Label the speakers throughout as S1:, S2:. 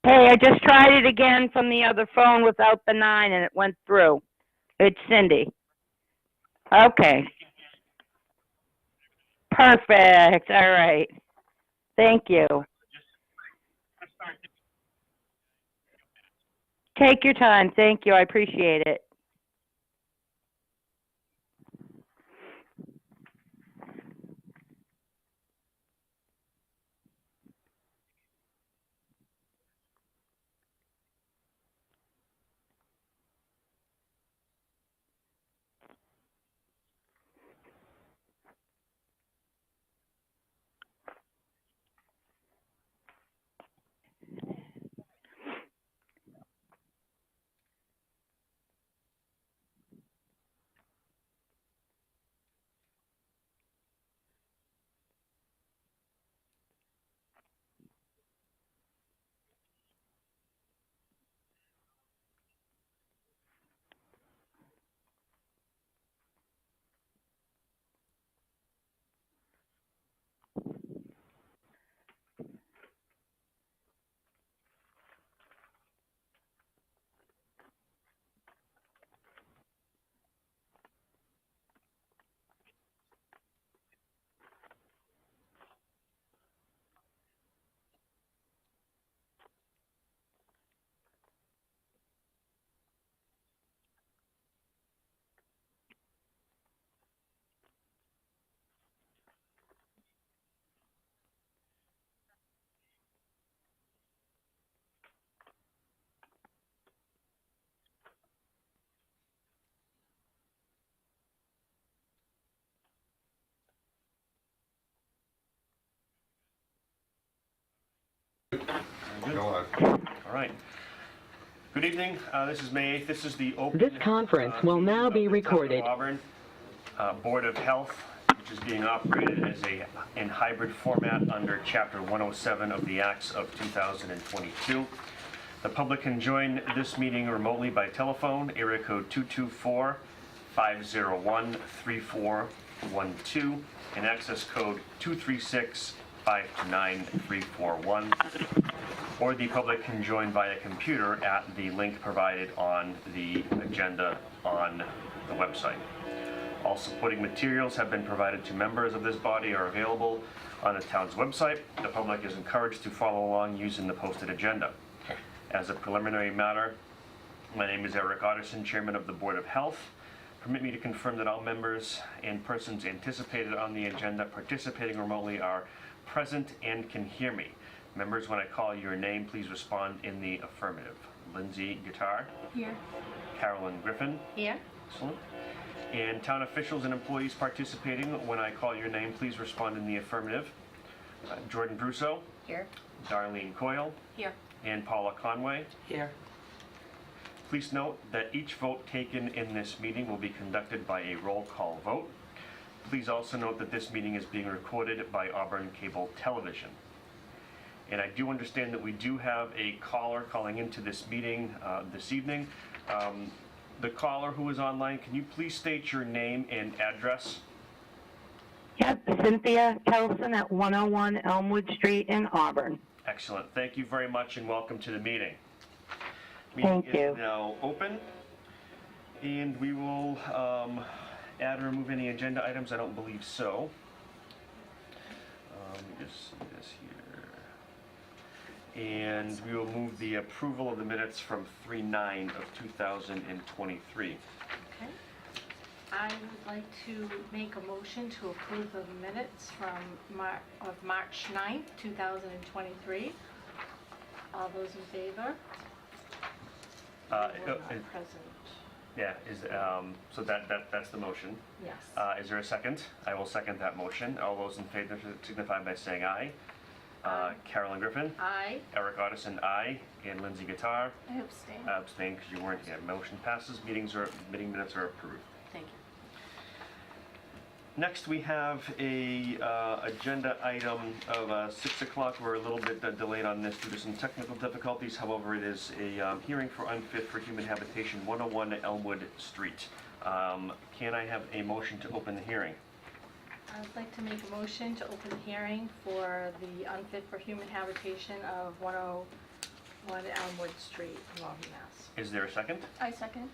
S1: Hey, I just tried it again from the other phone without the 9 and it went through. It's Cindy. Okay, perfect. All right. Thank you. Take your time. Thank you. I appreciate it.
S2: Go on.
S3: All right. Good evening. This is May 8th. This is the open.
S4: This conference will now be recorded.
S3: Auburn Board of Health, which is being operated as in hybrid format under Chapter 107 of the Acts of 2022. The public can join this meeting remotely by telephone, area code 224-501-3412, and access code 236-529-341. Or the public can join via computer at the link provided on the agenda on the website. All supporting materials have been provided to members of this body are available on the town's website. The public is encouraged to follow along using the posted agenda. As a preliminary matter, my name is Eric Otterson, Chairman of the Board of Health. Permit me to confirm that all members and persons anticipated on the agenda participating remotely are present and can hear me. Members, when I call your name, please respond in the affirmative. Lindsay Guitar.
S5: Here.
S3: Carolyn Griffin.
S5: Here.
S3: Excellent. And town officials and employees participating, when I call your name, please respond in the affirmative. Jordan Brusso.
S5: Here.
S3: Darlene Coyle.
S5: Here.
S3: And Paula Conway.
S5: Here.
S3: Please note that each vote taken in this meeting will be conducted by a roll call vote. Please also note that this meeting is being recorded by Auburn Cable Television. And I do understand that we do have a caller calling into this meeting this evening. The caller who is online, can you please state your name and address?
S1: Yep, Cynthia Kelson at 101 Elmwood Street in Auburn.
S3: Excellent. Thank you very much and welcome to the meeting.
S1: Thank you.
S3: Meeting is now open, and we will add or remove any agenda items. I don't believe so. Let me just see this here. And we will move the approval of the minutes from 3/9 of 2023.
S5: Okay. I would like to make a motion to approve the minutes from March 9th, 2023. All those in favor? You were not present.
S3: Yeah, so that's the motion.
S5: Yes.
S3: Is there a second? I will second that motion. All those in favor signify by saying aye. Carolyn Griffin.
S5: Aye.
S3: Eric Otterson, aye. And Lindsay Guitar.
S5: I abstain.
S3: Abstain because you weren't here. Motion passes. Meeting minutes are approved.
S5: Thank you.
S3: Next, we have a agenda item of 6 o'clock. We're a little bit delayed on this due to some technical difficulties. However, it is a hearing for unfit for human habitation, 101 Elmwood Street. Can I have a motion to open the hearing?
S5: I'd like to make a motion to open the hearing for the unfit for human habitation of 101 1 Elmwood Street, Waltham, Mass.
S3: Is there a second?
S2: I second.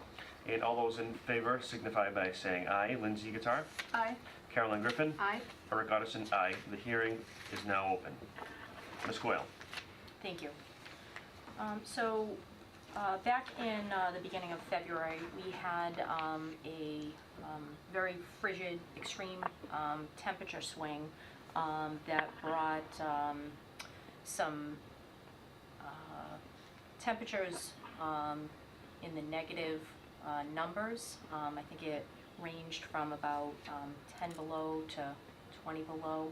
S3: And all those in favor signify by saying aye. Lindsay Guitar,
S2: Aye.
S3: Carolyn Griffin,
S5: Aye.
S3: Eric Otterson, aye. The hearing is now open. Ms. Coyle.
S2: Thank you. Back in the beginning of February, we had a very frigid, extreme temperature swing that brought some temperatures in the negative numbers. I think it ranged from about 10 below to 20 below.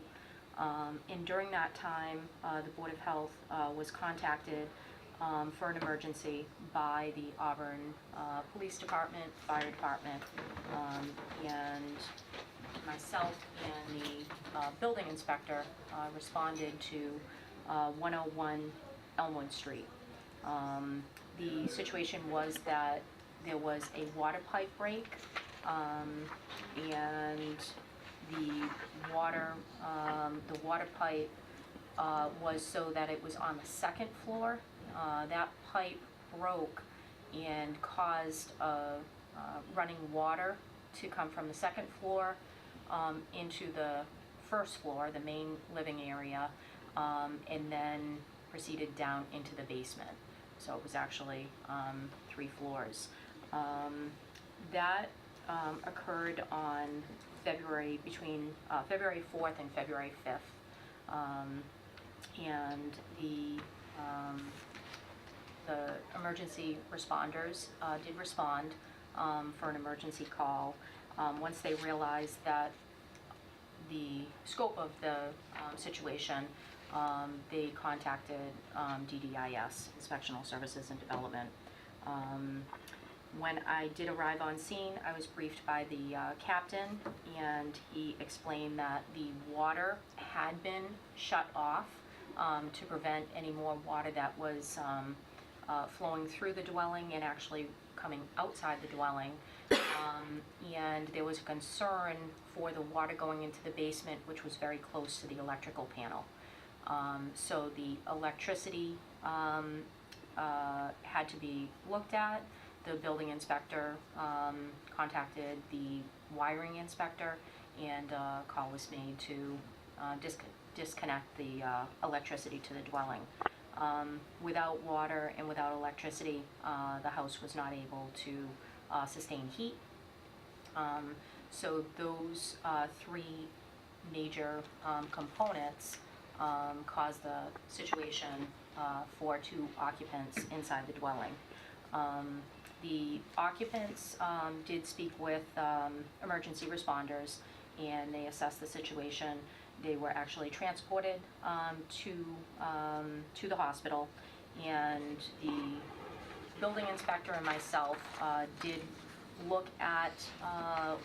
S2: And during that time, the Board of Health was contacted for an emergency by the Auburn Police Department, Fire Department, and myself and the building inspector responded to 101 Elmwood Street. The situation was that there was a water pipe break, and the water pipe was so that it was on the second floor. That pipe broke and caused running water to come from the second floor into the first floor, the main living area, and then proceeded down into the basement. So it was actually 3 floors. That occurred on between February 4th and February 5th. And the emergency responders did respond for an emergency call. Once they realized that the scope of the situation, they contacted DDIS, Inspectional Services and Development. When I did arrive on scene, I was briefed by the captain, and he explained that the water had been shut off to prevent any more water that was flowing through the dwelling and actually coming outside the dwelling. And there was a concern for the water going into the basement, which was very close to the electrical panel. So the electricity had to be looked at. The building inspector contacted the wiring inspector, and a call was made to disconnect the electricity to the dwelling. Without water and without electricity, the house was not able to sustain heat. So those 3 major components caused the situation for 2 occupants inside the dwelling. The occupants did speak with emergency responders, and they assessed the situation. They were actually transported to the hospital, and the building inspector and myself did look at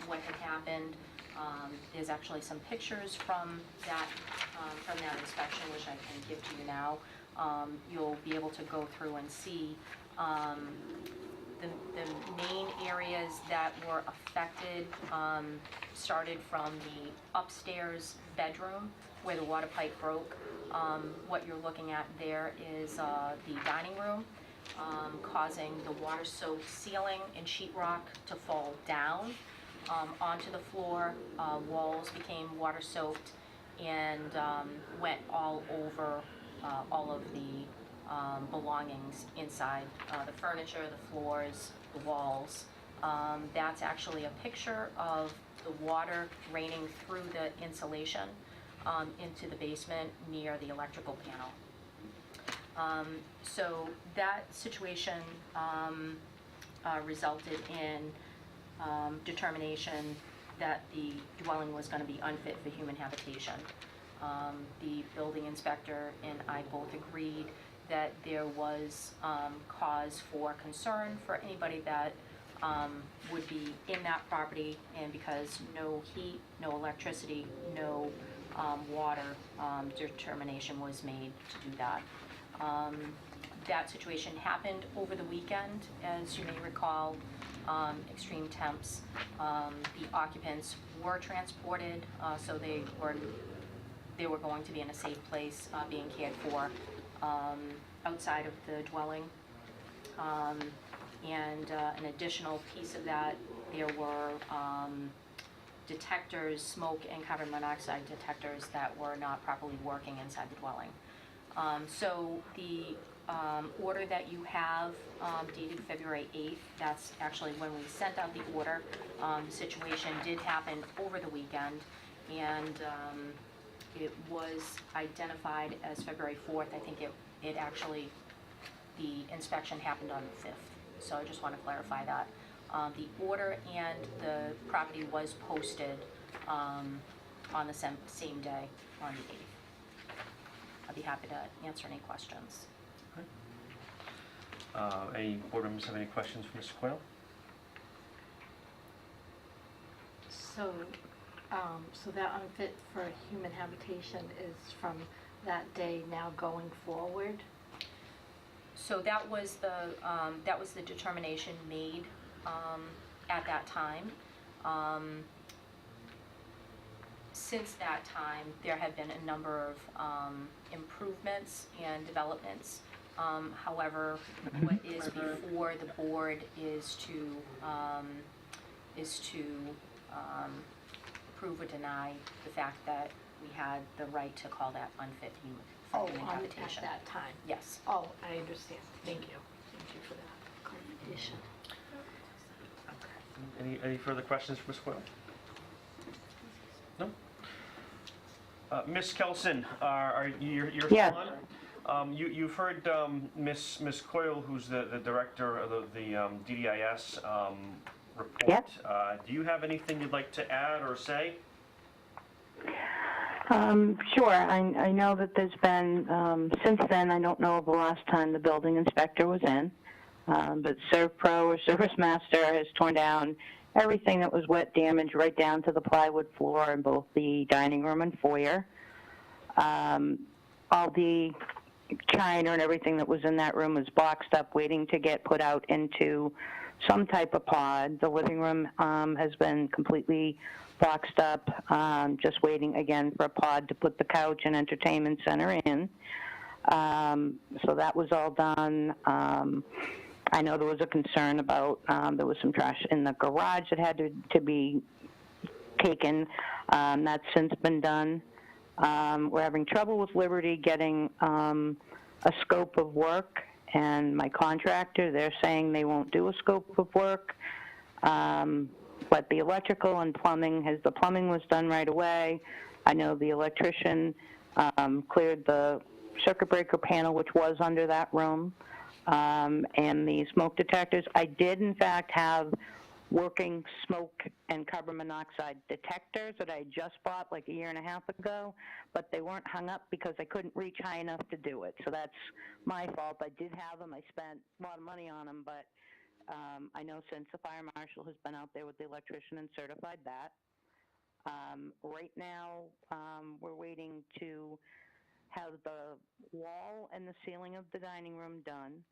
S2: what had happened. There's actually some pictures from that inspection, which I can give to you now. You'll be able to go through and see the main areas that were affected. Started from the upstairs bedroom where the water pipe broke. What you're looking at there is the dining room, causing the water-soaked ceiling and sheetrock to fall down onto the floor. Walls became water-soaked and went all over all of the belongings inside, the furniture, the floors, the walls. That's actually a picture of the water draining through the insulation into the basement near the electrical panel. So that situation resulted in determination that the dwelling was going to be unfit for human habitation. The building inspector and I both agreed that there was cause for concern for anybody that would be in that property, and because no heat, no electricity, no water, determination was made to do that. That situation happened over the weekend, as you may recall. Extreme temps. The occupants were transported, so they were going to be in a safe place, being cared for. outside of the dwelling. And an additional piece of that, there were detectors, smoke and carbon monoxide detectors that were not properly working inside the dwelling. So the order that you have dated February 8th, that's actually when we sent out the order. The situation did happen over the weekend, and it was identified as February 4th. I think it actually, the inspection happened on the 5th. So I just want to clarify that. The order and the property was posted on the same day, on the 8th. I'd be happy to answer any questions.
S3: Any board members have any questions for Mr. Coyle?
S5: So, so that unfit for human habitation is from that day now going forward?
S2: So that was the determination made at that time. Since that time, there have been a number of improvements and developments. However, what is before the board is to approve or deny the fact that we had the right to call that unfit for human
S5: At
S2: habitation.
S5: that time?
S2: Yes.
S5: Oh, I understand. Thank you. Thank you for that clarification.
S3: Any further questions for Ms. Coyle? No? Ms. Kelson, you're
S1: Yes.
S3: still on? You've heard Ms. Coyle, who's the director of the DDIS report.
S1: Yep.
S3: Do you have anything you'd like to add or say?
S1: Sure. I know that there's been, since then, I don't know of the last time the building inspector was in, but ServPro or Service Master has torn down everything that was wet damage right down to the plywood floor in both the dining room and foyer. All the china and everything that was in that room was boxed up, waiting to get put out into some type of pod. The living room has been completely boxed up, just waiting again for a pod to put the couch and entertainment center in. So that was all done. I know there was a concern about there was some trash in the garage that had to be taken. That's since been done. We're having trouble with Liberty getting a scope of work, and my contractor, they're saying they won't do a scope of work. But the electrical and plumbing, the plumbing was done right away. I know the electrician cleared the circuit breaker panel, which was under that room, and the smoke detectors. I did, in fact, have working smoke and carbon monoxide detectors that I just bought like a year and a half ago, but they weren't hung up because I couldn't reach high enough to do it. So that's my fault. I did have them. I spent a lot of money on them, but I know since the fire marshal has been out there with the electrician and certified that. Right now, we're waiting to have the wall and the ceiling of the dining room done,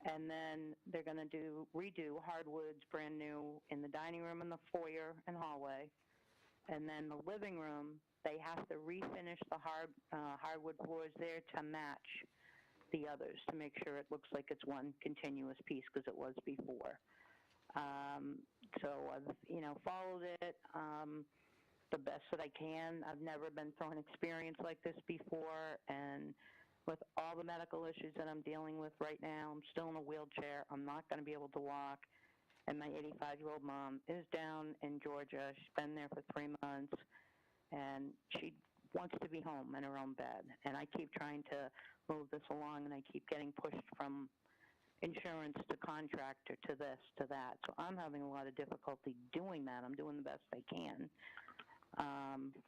S1: and then they're going to redo hardwoods brand new in the dining room and the foyer and hallway. And then the living room, they have to refinish the hardwood floors there to match the others, to make sure it looks like it's one continuous piece, because it was before. So I've, followed it the best that I can. I've never been through an experience like this before, and with all the medical issues that I'm dealing with right now, I'm still in a wheelchair. I'm not going to be able to walk, and my 85-year-old mom is down in Georgia. She's been there for 3 months, and she wants to be home in her own bed. And I keep trying to move this along, and I keep getting pushed from insurance to contractor to this to that. So I'm having a lot of difficulty doing that. I'm doing the best I can.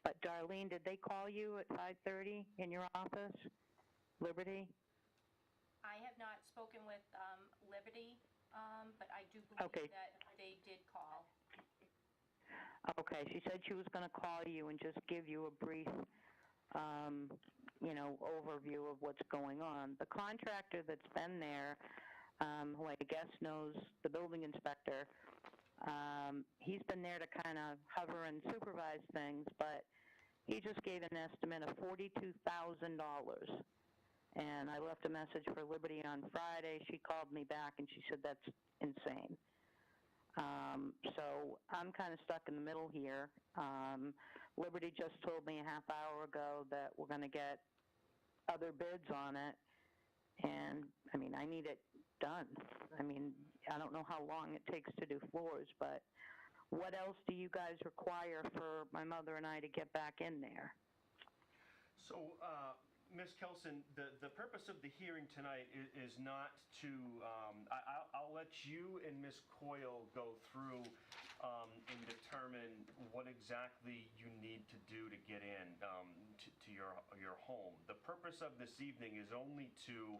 S1: But Darlene, did they call you at 5:30 in your office, Liberty?
S2: I have not spoken with Liberty, but I do believe
S1: Okay.
S2: that they did call.
S1: Okay, she said she was going to call you and just give you a brief, overview of what's going on. The contractor that's been there, who I guess knows the building inspector, he's been there to kind of hover and supervise things, but he just gave an estimate of $42,000. And I left a message for Liberty on Friday. She called me back and she said that's insane. So I'm kind of stuck in the middle here. Liberty just told me a half hour ago that we're going to get other bids on it. And, I mean, I need it done. I mean, I don't know how long it takes to do floors, but what else do you guys require for my mother and I to get back in there?
S3: So, Ms. Kelson, the purpose of the hearing tonight is not to, I'll let you and Ms. Coyle go through and determine what exactly you need to do to get in to your home. The purpose of this evening is only to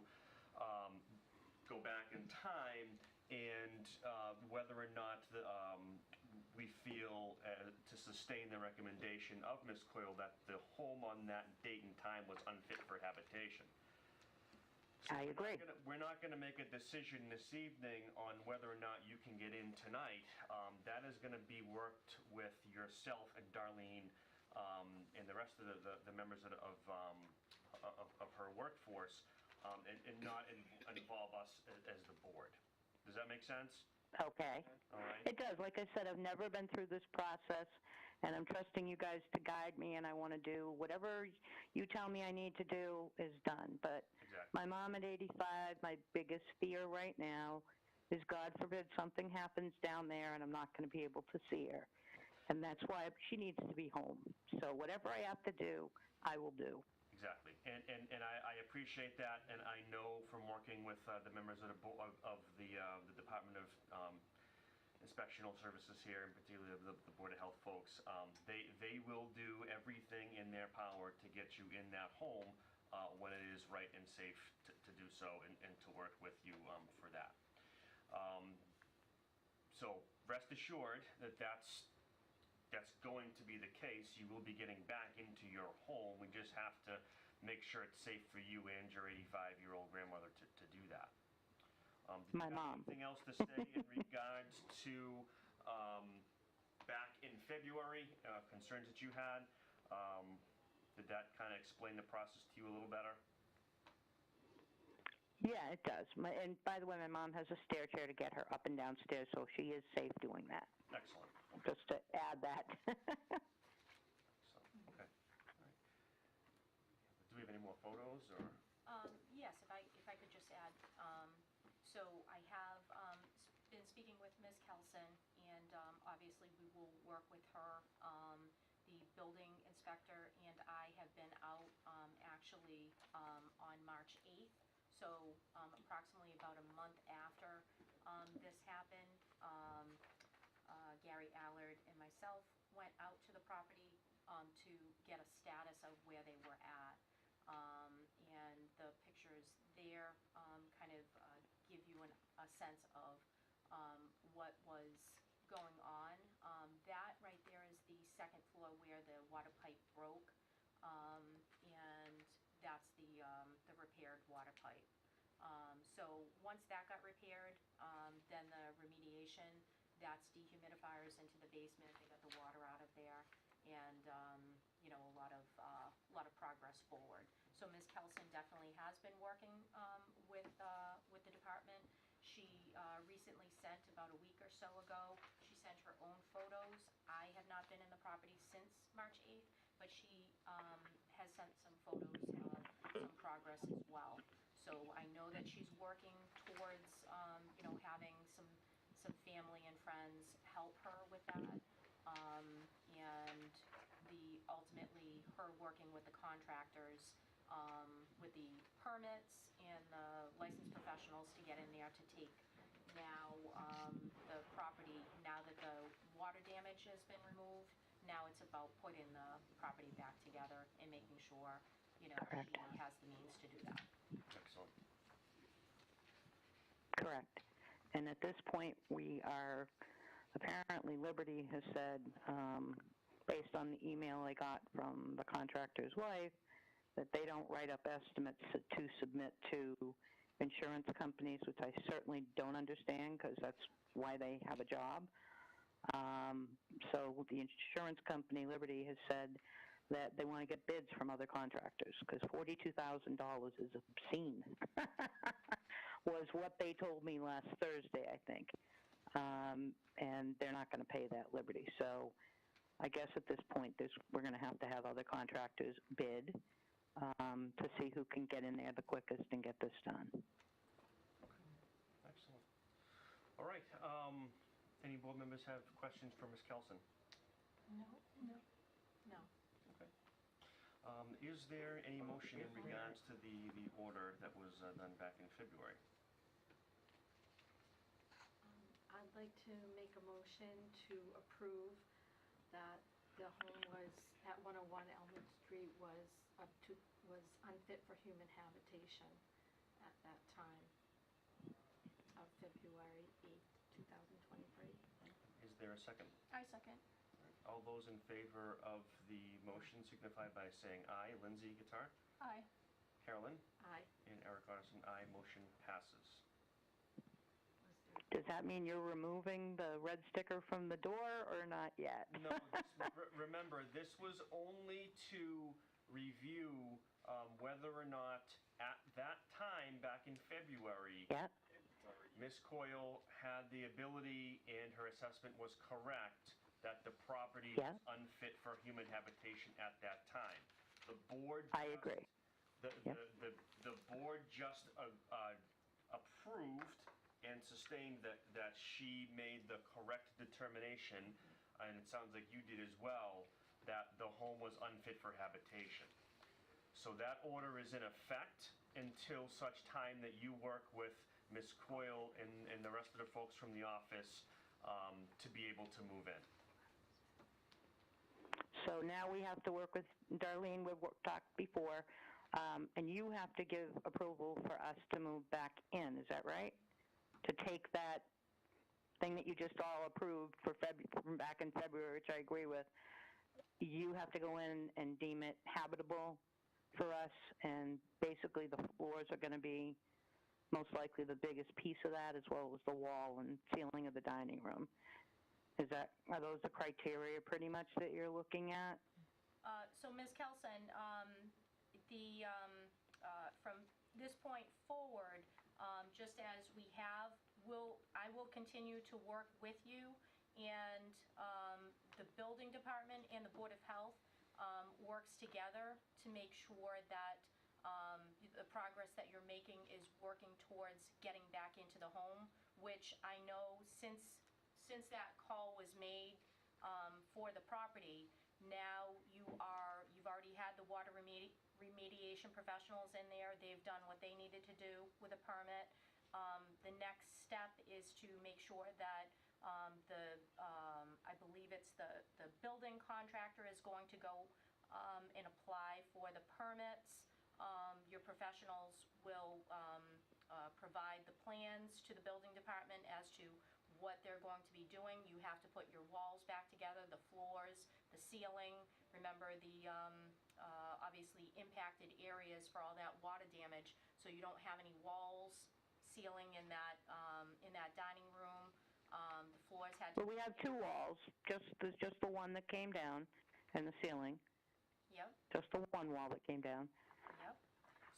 S3: go back in time and whether or not we feel to sustain the recommendation of Ms. Coyle that the home on that date and time was unfit for habitation. So
S1: I agree.
S3: We're not going to make a decision this evening on whether or not you can get in tonight. That is going to be worked with yourself and Darlene and the rest of the members of her workforce, and not involve us as the board. Does that make sense?
S1: Okay.
S3: All right.
S1: It does. Like I said, I've never been through this process, and I'm trusting you guys to guide me, and I want to do whatever you tell me I need to do is done. But
S3: Exactly.
S1: my mom at 85, my biggest fear right now is, God forbid, something happens down there and I'm not going to be able to see her. And that's why she needs to be home. So whatever I have to do, I will do.
S3: Exactly, and I appreciate that, and I know from working with the members of the Department of Inspectional Services here, and particularly the Board of Health folks, they will do everything in their power to get you in that home when it is right and safe to do so, and to work with you for that. So rest assured that that's going to be the case. You will be getting back into your home. We just have to make sure it's safe for you and your 85-year-old grandmother to do that. Did
S1: My
S3: you have
S1: mom.
S3: anything else to say in regards to back in February, concerns that you had? Did that kind of explain the process to you a little better?
S1: Yeah, it does. And by the way, my mom has a stair chair to get her up and down stairs, so she is safe doing that.
S3: Excellent.
S1: Just to add that.
S3: So, okay. All right. Do we have any more photos, or?
S2: Yes, if I could just add, so I have been speaking with Ms. Kelson, and obviously we will work with her. The building inspector and I have been out actually on March 8th, so approximately about a month after this happened. Gary Allard and myself went out to the property to get a status of where they were at. And the pictures there kind of give you a sense of what was going on. That right there is the second floor where the water pipe broke, and that's the repaired water pipe. So once that got repaired, then the remediation, that's dehumidifiers into the basement. They got the water out of there, and you know, a lot of progress forward. So Ms. Kelson definitely has been working with the department. She recently sent, about a week or so ago, she sent her own photos. I have not been in the property since March 8th, but she has sent some photos of some progress as well. So I know that she's working towards, you know, having some family and friends help her with that. And ultimately her working with the contractors, with the permits and the licensed professionals to get in there to take now the property, now that the water damage has been removed, now it's about putting the property back together and making sure, you know,
S1: Correct.
S2: she has the means to do that.
S3: Excellent.
S1: Correct. And at this point, we are, apparently Liberty has said, based on the email I got from the contractor's wife, that they don't write up estimates to submit to insurance companies, which I certainly don't understand because that's why they have a job. So the insurance company, Liberty, has said that they want to get bids from other contractors, because $42,000 is obscene, was what they told me last Thursday, I think. And they're not going to pay that Liberty. So I guess at this point, we're going to have other contractors bid to see who can get in there the quickest and get this done.
S3: Excellent. All right, any board members have questions for Ms. Kelson?
S5: No.
S3: Okay. Is there any motion in regards to the order that was done back in February?
S5: I'd like to make a motion to approve that the home was, at 101 Elmwood Street was unfit for human habitation at that time of February 8th, 2023.
S3: Is there a second?
S2: I second.
S3: All those in favor of the motion signify by saying aye. Lindsay Guitar,
S2: Aye.
S3: Carolyn,
S5: Aye.
S3: and Eric Arson, aye. Motion passes.
S5: Was there-
S1: Does that mean you're removing the red sticker from the door or not yet?
S3: No, remember, this was only to review whether or not at that time, back in February,
S1: Yeah,
S3: Ms. Coyle had the ability and her assessment was correct that the property
S1: Yeah.
S3: was unfit for human habitation at that time. The board.
S1: I agree.
S3: The board just approved and sustained that she made the correct determination, and it sounds like you did as well, that the home was unfit for habitation. So that order is in effect until such time that you work with Ms. Coyle and the rest of the folks from the office to be able to move in.
S1: So now we have to work with Darlene, we've talked before, and you have to give approval for us to move back in, is that right? To take that thing that you just all approved for from back in February, which I agree with, you have to go in and deem it habitable for us, and basically the floors are going to be most likely the biggest piece of that, as well as the wall and ceiling of the dining room. Are those the criteria pretty much that you're looking at?
S2: So Ms. Kelson, from this point forward, just as we have, I will continue to work with you, and the building department and the Board of Health works together to make sure that the progress that you're making is working towards getting back into the home, which I know since that call was made for the property, now you've already had the water remediation professionals in there. They've done what they needed to do with a permit. The next step is to make sure that I believe it's the building contractor is going to go and apply for the permits. Your professionals will provide the plans to the building department as to what they're going to be doing. You have to put your walls back together, the floors, the ceiling. Remember the obviously impacted areas for all that water damage, so you don't have any walls, ceiling in that dining room. The floors had to.
S1: Well, we have two walls, there's just the one that came down, and the ceiling.
S2: Yep.
S1: Just the one wall that came down.
S2: Yep.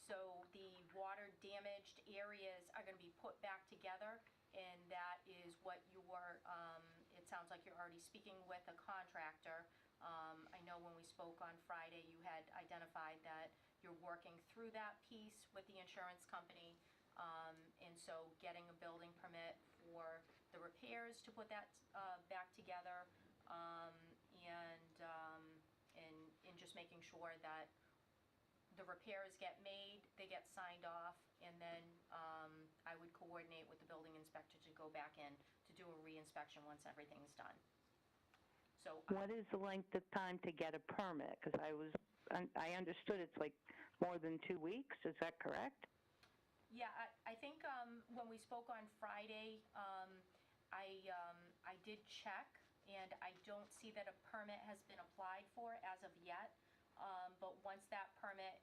S2: So the water damaged areas are going to be put back together, and that is what it sounds like you're already speaking with a contractor. I know when we spoke on Friday, you had identified that you're working through that piece with the insurance company, and so getting a building permit for the repairs to put that back together, and just making sure that the repairs get made, they get signed off, and then I would coordinate with the building inspector to go back in to do a re-inspection once everything's done. So
S1: What is the length of time to get a permit? Because I understood it's like more than 2 weeks, is that correct?
S2: yeah, I think when we spoke on Friday, I did check, and I don't see that a permit has been applied for as of yet. But once that permit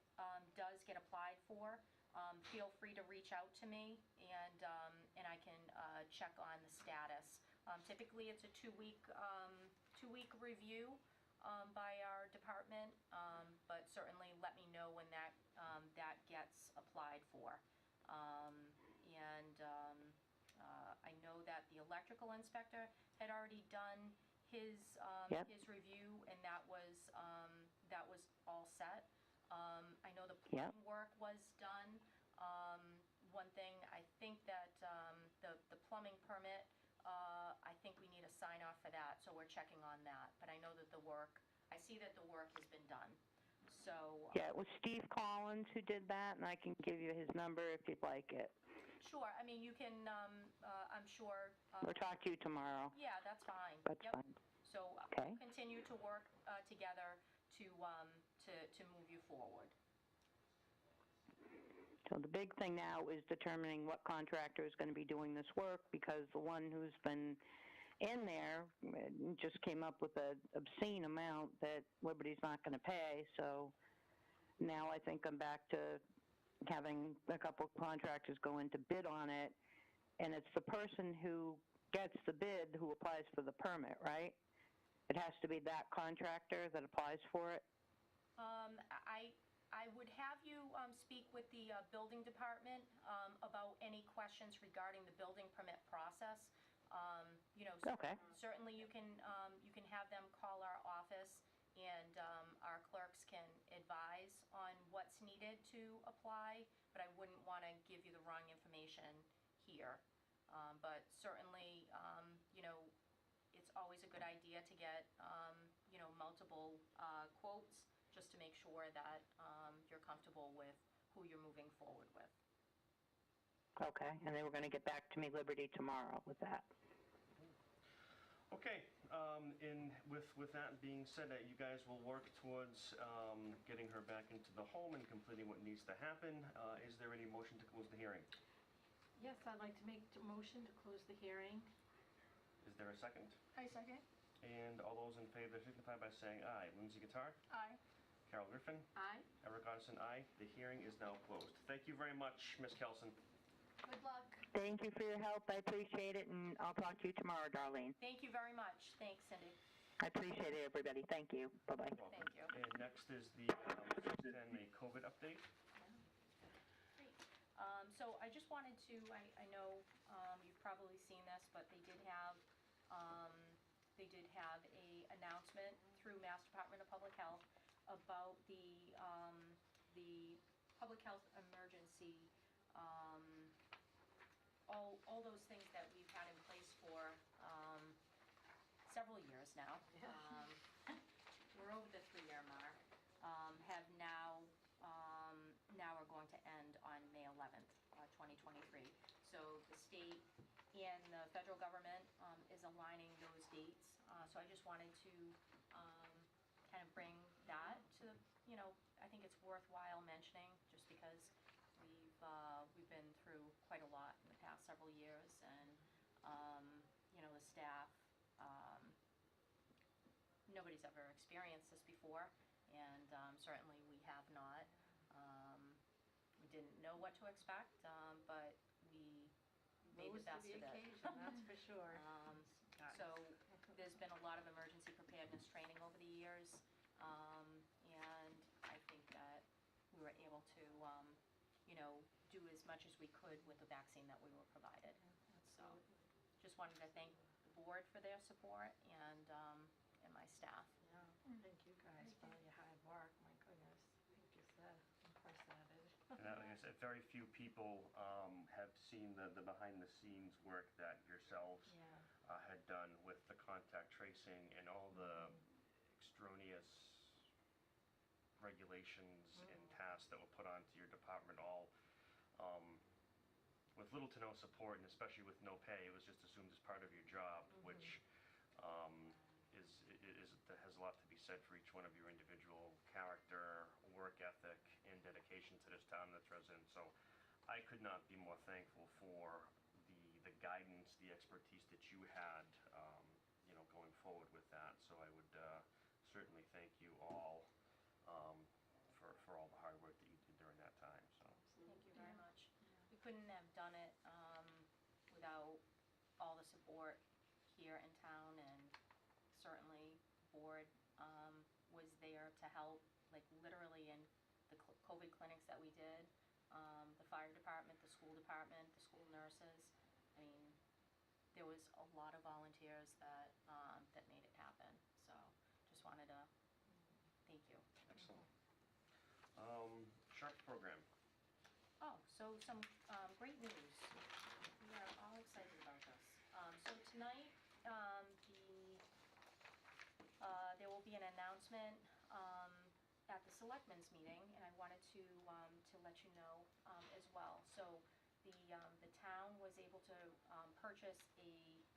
S2: does get applied for, feel free to reach out to me, and I can check on the status. Typically, it's a two-week review, by our department, but certainly let me know when that gets applied for. I know that the electrical inspector had already done his,
S1: Yep.
S2: his review, and that was all set. I know the
S1: Yep.
S2: plumbing work was done. One thing, I think that the plumbing permit, I think we need a sign off for that, so we're checking on that. But I know that I see that the work has been done, so.
S1: Yeah, it was Steve Collins who did that, and I can give you his number if you'd like it.
S2: Sure, I mean, you can, I'm sure.
S1: We'll talk to you tomorrow.
S2: Yeah, that's fine.
S1: That's
S2: Yep.
S1: fine.
S2: So
S1: Okay.
S2: we'll continue to work together to move you forward.
S1: So the big thing now is determining what contractor is going to be doing this work, because the one who's been in there just came up with an obscene amount that Liberty's not going to pay. So now I think I'm back to having a couple contractors go in to bid on it, and it's the person who gets the bid who applies for the permit, right? It has to be that contractor that applies for it?
S2: I would have you speak with the building department about any questions regarding the building permit process. You know,
S1: Okay.
S2: certainly you can have them call our office, and our clerks can advise on what's needed to apply, but I wouldn't want to give you the wrong information here. But certainly, you know, it's always a good idea to get, you know, multiple quotes, just to make sure that you're comfortable with who you're moving forward with.
S1: Okay, and they were going to get back to me, Liberty, tomorrow with that.
S3: Okay, with that being said, you guys will work towards getting her back into the home and completing what needs to happen. Is there any motion to close the hearing?
S5: Yes, I'd like to make a motion to close the hearing.
S3: Is there a second?
S5: I second.
S3: And all those in favor signify by saying aye. Lindsay Guitar,
S5: Aye.
S3: Carol Griffin,
S5: Aye.
S3: Eric Odison, aye. The hearing is now closed. Thank you very much, Ms. Kelson.
S5: Good luck.
S1: Thank you for your help. I appreciate it, and I'll talk to you tomorrow, Darlene.
S2: Thank you very much. Thanks, Cindy.
S1: I appreciate it, everybody. Thank you. Bye-bye.
S3: Welcome.
S2: Thank you.
S3: And next is the 610, a COVID update.
S2: Great. So I just wanted to, I know you've probably seen this, but they did have a announcement through Mass Department of Public Health about the public health emergency, all those things that we've had in place for several years now. We're over the 3-year mark, have now are going to end on May 11th, 2023. So the state and the federal government is aligning those dates. So I just wanted to kind of bring that to, you know, I think it's worthwhile mentioning, just because we've been through quite a lot in the past several years, and you know, the staff, nobody's ever experienced this before, and certainly we have not. We didn't know what to expect, but we made the best of it.
S5: Rose to the occasion, that's for sure.
S2: So there's been a lot of emergency preparedness training over the years, and I think that we were able to, you know, do as much as we could with the vaccine that we were provided. So just wanted to thank the board for their support, and my staff.
S5: Yeah, thank you guys for all your hard work, my goodness. Like you said, unprecedented.
S3: And like I said, very few people have seen the behind-the-scenes work that yourselves
S5: Yeah.
S3: had done with the contact tracing and all the extraneous regulations and tasks that were put onto your department, all with little to no support, and especially with no pay. It was just assumed as part of your job, which that has a lot to be said for each one of your individual character, work ethic, and dedication to this town and its residents. So I could not be more thankful for the guidance, the expertise that you had, you know, going forward with that. So I would certainly thank you all for all the hard work that you did during that time. So
S2: Thank you very much. We couldn't have done it without all the support here in town, and certainly board, COVID clinics that we did, the fire department, the school nurses. I mean, there was a lot of volunteers that, that made it happen. So just wanted to thank you.
S3: Excellent. Sharp program.
S2: Oh, so some great news. We are all excited about this. So tonight, there will be an announcement at the selectmen's meeting, and I wanted to let you know as well. So the town was able to purchase it's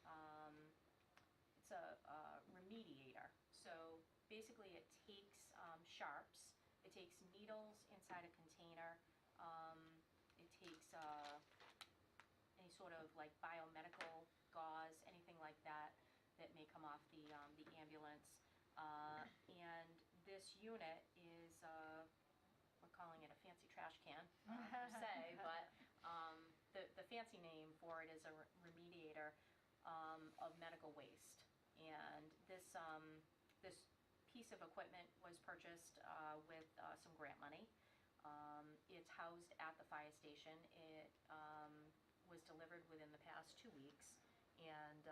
S2: a remediator. So basically, it takes sharps. It takes needles inside a container. It takes any sort of like biomedical gauze, anything like that that may come off the ambulance. And this unit is, we're calling it a fancy trash can per se, but the fancy name for it is a remediator of medical waste. And this piece of equipment was purchased with some grant money. It's housed at the fire station. It was delivered within the past 2 weeks, and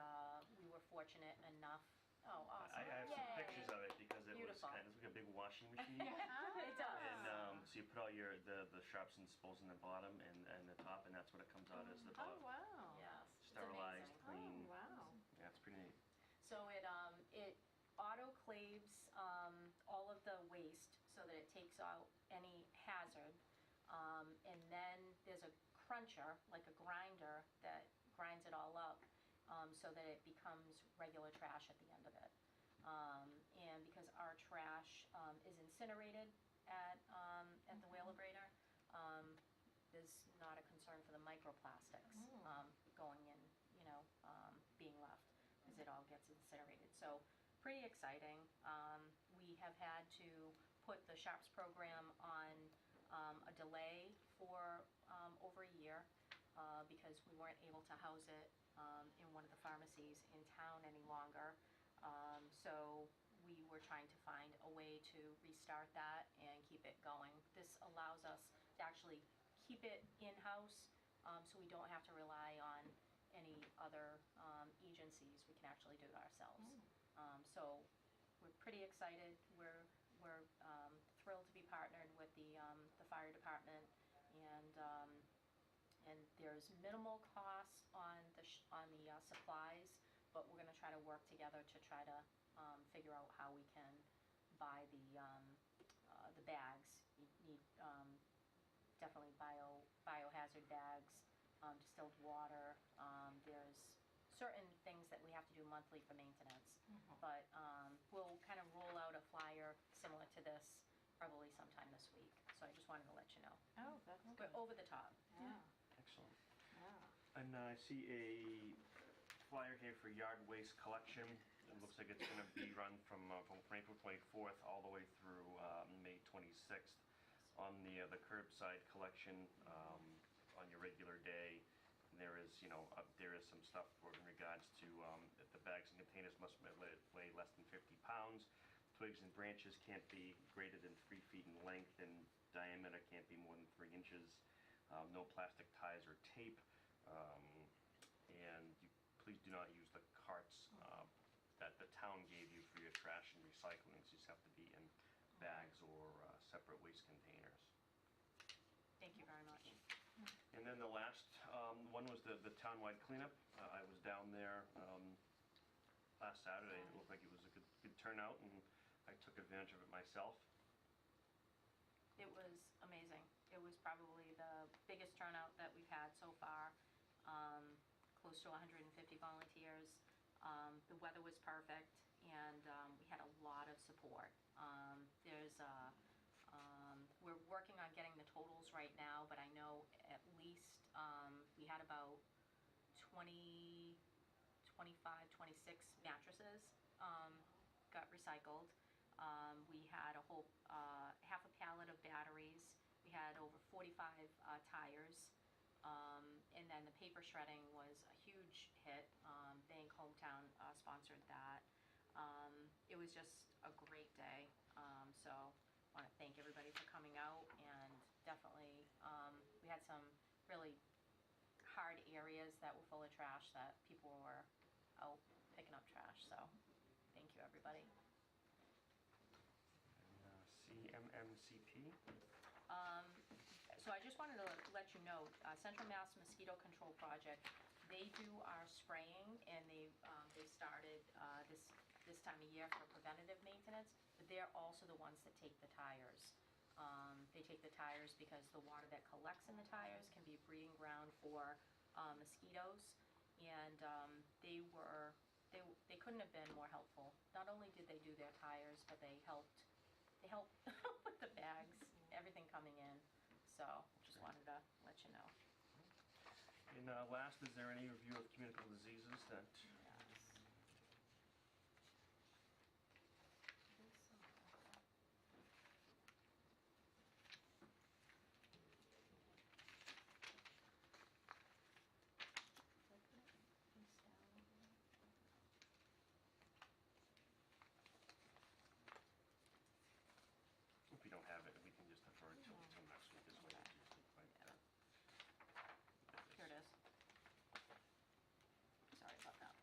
S2: we were fortunate enough. Oh, awesome.
S3: I have some
S2: Yay.
S3: pictures of it because it
S2: Beautiful.
S3: was kind of like a big washing machine.
S2: It does.
S3: And so you put all the sharps and spools in the bottom and the top, and that's what it comes out as the
S5: Oh,
S3: bottom.
S5: wow.
S2: Yes. it's
S3: Sterilized,
S2: amazing.
S3: clean.
S5: Oh, wow.
S3: Yeah, it's pretty neat.
S2: So it autoclaves all of the waste so that it takes out any hazard. And then there's a cruncher, like a grinder, that grinds it all up so that it becomes regular trash at the end of it. And because our trash is incinerated at the Whale-A-Brader, there's not a concern for the microplastics going in, being left, because it all gets incinerated. So pretty exciting. We have had to put the SHARPS program on a delay for over a year because we weren't able to house it in one of the pharmacies in town any longer. So we were trying to find a way to restart that and keep it going. This allows us to actually keep it in-house so we don't have to rely on any other agencies. We can actually do it ourselves. So we're pretty excited. We're thrilled to be partnered with the fire department, and there's minimal cost on the supplies, but we're going to try to work together to try to figure out how we can buy the bags. You need definitely biohazard bags, distilled water. There's certain things that we have to do monthly for maintenance, but we'll kind of roll out a flyer similar to this probably sometime this week. So I just wanted to let you know.
S5: Oh, that's
S2: We're
S5: good.
S2: over the top.
S5: Yeah,
S3: Excellent.
S5: yeah.
S3: And I see a flyer here for yard waste collection. It looks like it's going to be run from April 24th all the way through May 26th on the curbside collection on your regular day. And there is, there is some stuff in regards to that the bags and containers must weigh less than 50 pounds. Twigs and branches can't be greater than 3 feet in length, and diameter can't be more than 3 inches. No plastic ties or tape. And please do not use the carts that the town gave you for your trash and recycling. These have to be in bags or separate waste containers.
S2: Thank you very much.
S3: And then the last one was the townwide cleanup. I was down there last Saturday. It looked like it was a good turnout, and I took advantage of it myself.
S2: It was amazing. It was probably the biggest turnout that we've had so far. Close to 150 volunteers. The weather was perfect, and we had a lot of support. We're working on getting the totals right now, but I know at least we had about 20, 25, 26 mattresses got recycled. We had a whole half a pallet of batteries. We had over 45 tires. And then the paper shredding was a huge hit. Bank Hometown sponsored that. It was just a great day. So I want to thank everybody for coming out and areas that were full of trash that people were out picking up trash, so thank you, everybody.
S3: CMMCP?
S2: So I just wanted to let you know, Central Mass Mosquito Control Project, they do our spraying, and they started this time of year for preventative maintenance, but they're also the ones that take the tires. They take the tires because the water that collects in the tires can be a breeding ground for mosquitoes, and they couldn't have been more helpful. Not only did they do their tires, but they helped with the bags, everything coming in. So just wanted to let you know.
S3: And last, is there any review of communicable diseases that? If we don't have it, we can just defer it till next week as well.
S2: Yeah. Here it is. Sorry about that.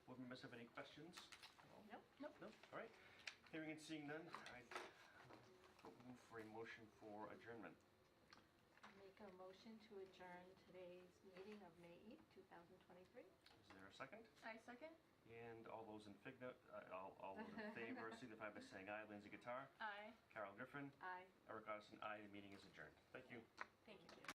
S3: Board members have any questions?
S2: Nope.
S3: No? All right. Hearing and seeing none, I move for a motion for adjournment.
S5: Make a motion to adjourn today's meeting of May 8th, 2023.
S3: Is there a second?
S2: I second.
S3: And all those in all those in favor signify by saying aye. Lindsay Guitar,
S2: Aye.
S3: Carol Griffin,
S5: Aye.
S3: Eric Addison, aye. The meeting is adjourned. Thank you.
S2: Thank you.